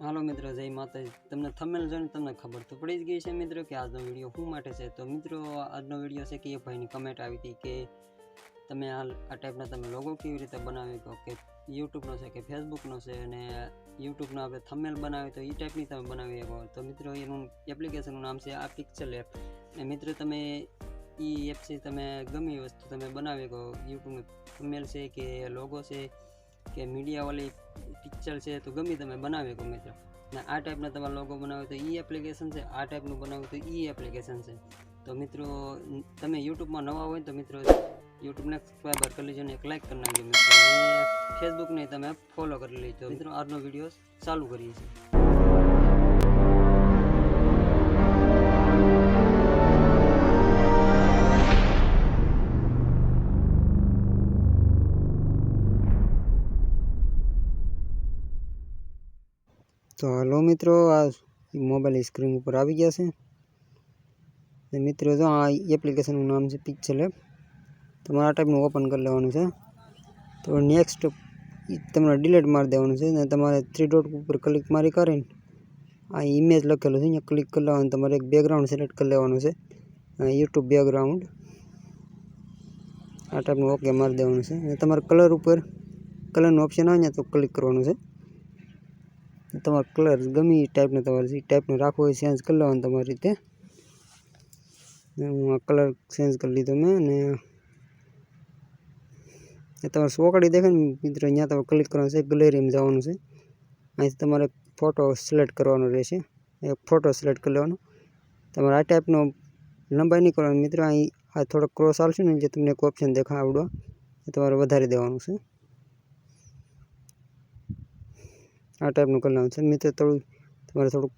હાલો મિત્રો, જય માતાજી। તમને થંબનેલ જોઈને તમને ખબર તો પડી જ ગઈ છે મિત્રો કે આજનો વિડીયો શું માટે છે। તો મિત્રો, આજનો વિડીયો છે કે એ ભાઈની કમેન્ટ આવી હતી કે તમે આ ટાઈપના તમે લોગો કેવી રીતે બનાવી શકો, કે યુટ્યુબનો છે કે ફેસબુકનો છે, અને યુટ્યુબનો આપણે થંબનેલ બનાવી તો એ ટાઈપની તમે બનાવી શકો। તો મિત્રો, એનું એપ્લિકેશનનું નામ છે આ પિક્સેલ એપ। અને મિત્રો, તમે એ એપથી તમે ગમે એ વસ્તુ તમે બનાવી શકો। યુટ્યુબનો થંબનેલ છે કે લોગો છે કે મીડિયાવાળી પિક્ચર છે, તો ગમે તમે બનાવી શકો મિત્રો। ને આ ટાઈપના તમારે લોગો બનાવે તો એ એપ્લિકેશન છે, આ ટાઈપનું બનાવું તો એ એપ્લિકેશન છે। તો મિત્રો, તમે યુટ્યુબમાં નવા હોય તો મિત્રો યુટ્યુબને સબસ્ક્રાઈબર કરી લેજો અને એક લાઈક કરી નાખજો મિત્રો, અને ફેસબુકને તમે ફોલો કરી લેજો। મિત્રો, આજનો વિડીયો ચાલુ કરીએ છીએ। તો હાલો મિત્રો, આ મોબાઈલ સ્ક્રીન ઉપર આવી ગયા છે। મિત્રો જો આ એપ્લિકેશનનું નામ છે પિક્સેલ એપ। તમારે આ ટાઈપનું ઓપન કરી લેવાનું છે। તો નેક્સ્ટ તમારે ડિલીટ મારી દેવાનું છે ને તમારે 3 ડોટ ઉપર ક્લિક મારી કરીને આ ઇમેજ લખેલું છે અહીંયા ક્લિક કરી લેવાનું। તમારે એક બેકગ્રાઉન્ડ સિલેક્ટ કરી લેવાનું છે, યુટ્યુબ બેકગ્રાઉન્ડ। આ ટાઈપનું ઓકે મારી દેવાનું છે અને તમારે કલર ઉપર કલરનું ઓપ્શન આવે ને તો ક્લિક કરવાનું છે। તમારો કલર ગમે એ ટાઈપનો તમારે જે ટાઈપનો રાખવો હોય ચેન્જ કરી લેવાનું તમારી રીતે। હું આ કલર ચેન્જ કરી લીધો મેં, અને તમારે સોકડી દેખાય ને મિત્રો, અહીંયા તમે ક્લિક કરવાનું છે, ગેલેરીમાં જવાનું છે। અહીંથી તમારે ફોટો સિલેક્ટ કરવાનો રહેશે, એક ફોટો સિલેક્ટ કરી લેવાનો। તમારે આ ટાઈપનો લંબાઈ નહીં કરવાની મિત્રો, અહીં આ થોડો ક્રોસ આવશે ને જે તમને એક ઓપ્શન દેખાય આવડો, એ તમારે વધારી દેવાનું છે। આ ટાઈપનું કરી લેવાનું છે મિત્રો। તમારે થોડુંક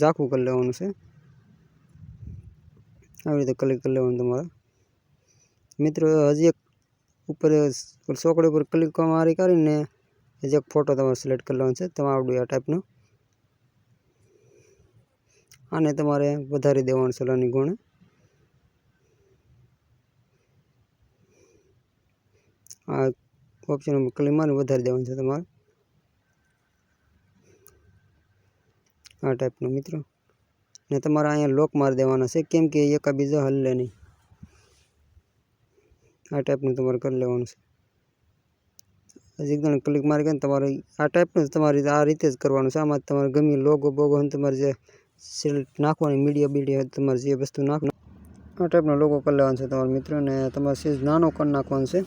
ઝાખું કરી લેવાનું છે, આવી રીતે ક્લિક કરી લેવાનું તમારે મિત્રો। હજી એક ઉપર ચોકડી ઉપર ક્લિક મારી કરીને હજી એક ફોટો તમારે સિલેક્ટ કરી લેવાનો છે તમારે આવડું આ ટાઈપનો। આને તમારે વધારી દેવાનું છે નાની ગુણે। આ ઓપ્શન ઉપર ક્લિક મારી વધારી દેવાનું છે તમારે આ ટાઈપનો મિત્રો। ને તમારે અહીંયા લોક મારી દેવાના છે, કેમ કે એકાબીજા હલે નહીં। આ ટાઈપનું તમારે કરી લેવાનું છે। હજી એકદમ ક્લિક મારી કરીને તમારે આ ટાઈપનું જ તમારે આ રીતે જ કરવાનું છે। આમાં તમારે ગમે લોગો બોગો તમારે જે સિલેક્ટ નાખવાની મીડિયા તમારે જે વસ્તુ નાખવાનું આ ટાઈપનો લોગો કરી લેવાનો છે તમારા મિત્રો, ને તમારે સીઝ નાનો કરી નાખવાનો છે।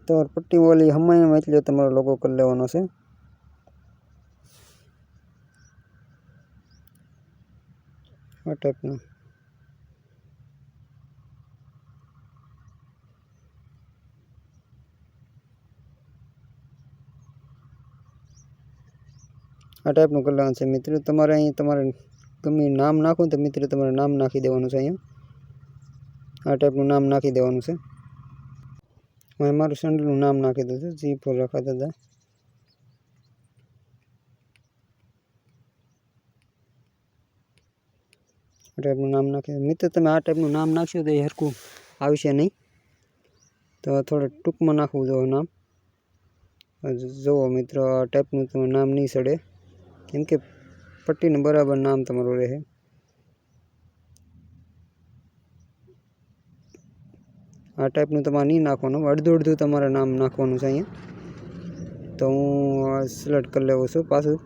તમારે પટ્ટી ઓલી હમાઈમાં એટલે તમારો લોગો કરી લેવાનો છે। આ ટાઈપનું કરી લેવાનું છે મિત્રો। તમારે અહીં તમારે ગમે નામ નાખવું તો મિત્રો તમારે નામ નાખી દેવાનું છે અહીંયા। આ ટાઈપનું નામ નાખી દેવાનું છે। હું મારું ચેનલનું નામ નાખી દઉં છું, G4 રખા દાદા। આ ટાઈપનું નામ નાખી મિત્રો। તમે આ ટાઈપનું નામ નાખશો તો એ હરખું આવશે નહીં, તો થોડું ટૂંકમાં નાખવું જોઈએ નામ। જુઓ મિત્રો, આ ટાઈપનું તમારું નામ નહીં ચડે, કેમ કે પટ્ટીનું બરાબર નામ તમારું રહે। આ ટાઈપનું તમારે નહીં નાખવાનું, અડધું અડધું તમારે નામ નાખવાનું છે અહીંયા। તો હું સિલેક્ટ કરી લેવું છું પાછું,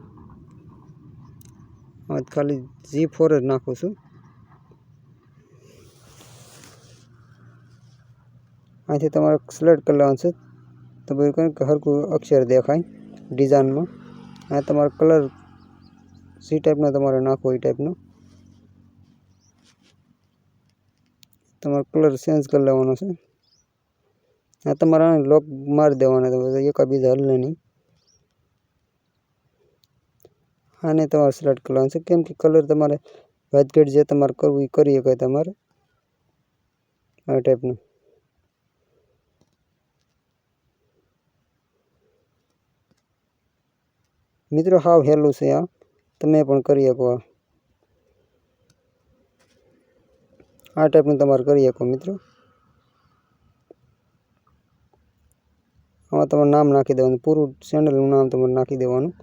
ખાલી G4 જ નાખું છું। અહીંથી તમારે સિલેક્ટ કરી લેવાનું છે, તો ભાઈ કે હરખું અક્ષર દેખાય ડિઝાઇનમાં। આ તમારો કલર જે ટાઈપનો તમારે નાખવો એ ટાઈપનો તમારે કલર ચેન્જ કરી લેવાનો છે। આ તમારે લોક મારી દેવાના, એકાબીજા હલે નહીં। આને તમારે સિલેક્ટ કરવાનું છે, કેમ કે કલર તમારે વધઘટ જે તમારે કરવું એ કરી શકાય તમારે આ ટાઈપનું। મિત્રો હાવ હેલું છે આ, તમે પણ કરી શકો। આ ટાઈપનું તમારે કરી શકો મિત્રો। આમાં તમારું નામ નાખી દેવાનું, પૂરું ચેનલનું નામ તમારે નાખી દેવાનું.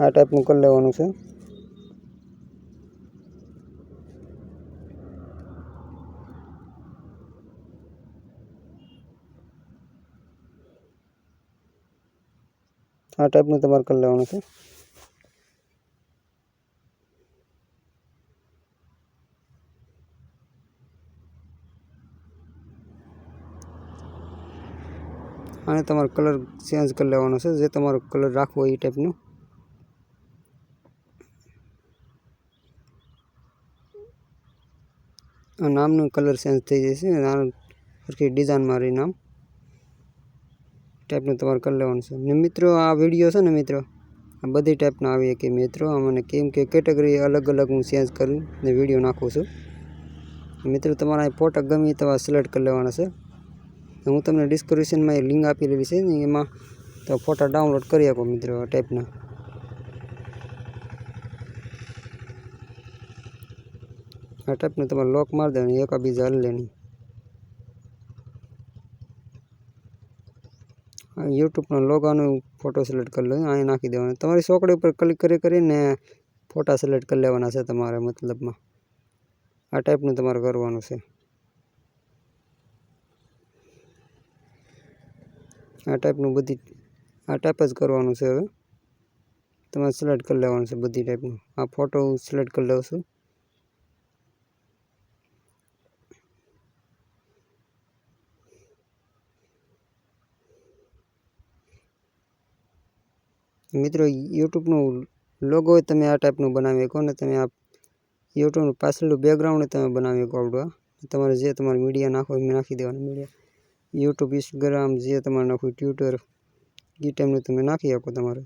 આ ટાઈપનું કરી લેવાનું છે. આ ટાઈપનું તમારે કરી લેવાનું છે. અને તમારે કલર ચેન્જ કરી લેવાનો છે, જે તમારો કલર રાખવો હોય એ ટાઈપનું. આ નામનું કલર ચેન્જ થઈ જશે, સરખી ડિઝાઇન મારી નામ ટાઈપનું તમારે કરી લેવાનું છે. ને મિત્રો આ વિડીયો છે ને મિત્રો, આ બધી ટાઈપના આવી કે મિત્રો મને કેમ કે કેટેગરી અલગ અલગ હું ચેન્જ કરી ને વિડીયો નાખું છું. મિત્રો તમારા ફોટા ગમે તમારે સિલેક્ટ કરી લેવાના છે. હું તમને ડિસ્ક્રિપ્શનમાં લિંક આપેલી છે ને, એમાં તો ફોટા ડાઉનલોડ કરી આપો મિત્રો. આ ટાઈપના તમારે લોક મારી દેવાની, એકાબીજા હલ લેની. યુટ્યુબનો લોગોનો ફોટો સિલેક્ટ કરી લો, અહીંયા નાખી દેવાનો. તમારી ચોકડી ઉપર ક્લિક કરીને ફોટા સિલેક્ટ કરી લેવાના છે તમારે. મતલબમાં આ ટાઈપનું તમારે કરવાનું છે. આ ટાઈપનું આ ટાઈપ જ કરવાનું છે. હવે તમારે સિલેક્ટ કરી લેવાનું છે બધી ટાઈપનું. આ ફોટો હું સિલેક્ટ કરી લઉં છું. મિત્રો યુટ્યુબનું લોગો તમે આ ટાઈપનું બનાવી શકો ને તમે આ યુટ્યુબનું પાછળનું બેકગ્રાઉન્ડ તમે બનાવી શકો. આવડું તમારે જે તમારે મીડિયા નાખો એ નાખી દેવાનું. મીડિયા યુટ્યુબ, ઇન્સ્ટાગ્રામ જે તમારે નાખવું, ટ્વિટર એ ટાઈમનું તમે નાખી શકો તમારે.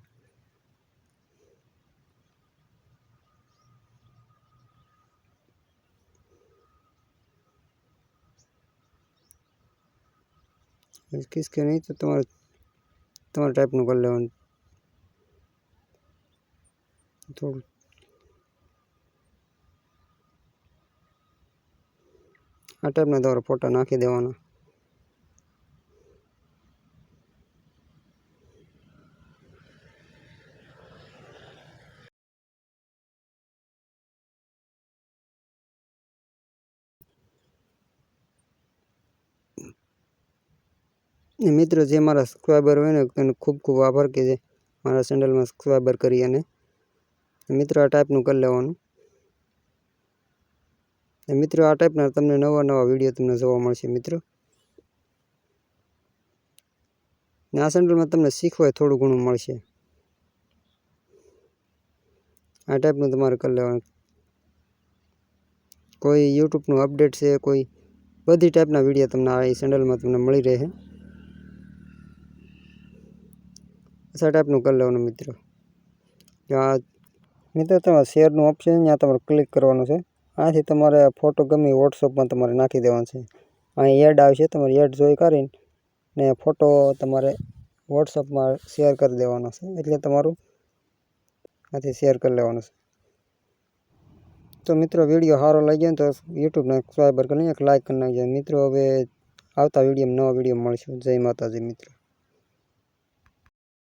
કિસકે નહીં તો તમારે ટાઈપનું કરી લેવાનું. થોડું આ ટાઈપના તમારે ફોટા નાખી દેવાના. મિત્રો જે મારા સબસ્ક્રાઈબર હોય ને એને ખૂબ ખૂબ આભાર કે જે મારા ચેનલમાં સબસ્ક્રાઈબર કરી. અને મિત્રો આ ટાઈપનું કરી લેવાનું. મિત્રો આ ટાઈપના તમને નવા વિડીયો તમને જોવા મળશે મિત્રો. ને આ ચેનલમાં તમને શીખવાય થોડું ઘણું મળશે. આ ટાઈપનું તમારે કરી લેવાનું. કોઈ યુટ્યુબનું અપડેટ છે, કોઈ બધી ટાઈપના વિડીયો તમને આ ચેનલમાં તમને મળી રહે. આ ટાઈપનું કરી લેવાનું મિત્રો. મિત્રો તમારે શેરનું ઓપ્શન ત્યાં તમારે ક્લિક કરવાનું છે. આથી તમારે ફોટો ગમે વોટ્સઅપમાં તમારે નાખી દેવાનું છે. અહીં એડ આવશે, તમારે એડ જોઈ કરીને ફોટો તમારે વોટ્સઅપમાં શેર કરી દેવાનો છે. એટલે તમારું આથી શેર કરી લેવાનું છે. તો મિત્રો વિડીયો સારો લાગ્યો તો યુટ્યુબને સબસ્ક્રાઈબર કરીને એક લાઇક કરી નાખજો મિત્રો. હવે આવતા વિડીયોમાં નવા વિડીયો મળશું. જય માતાજી મિત્રો.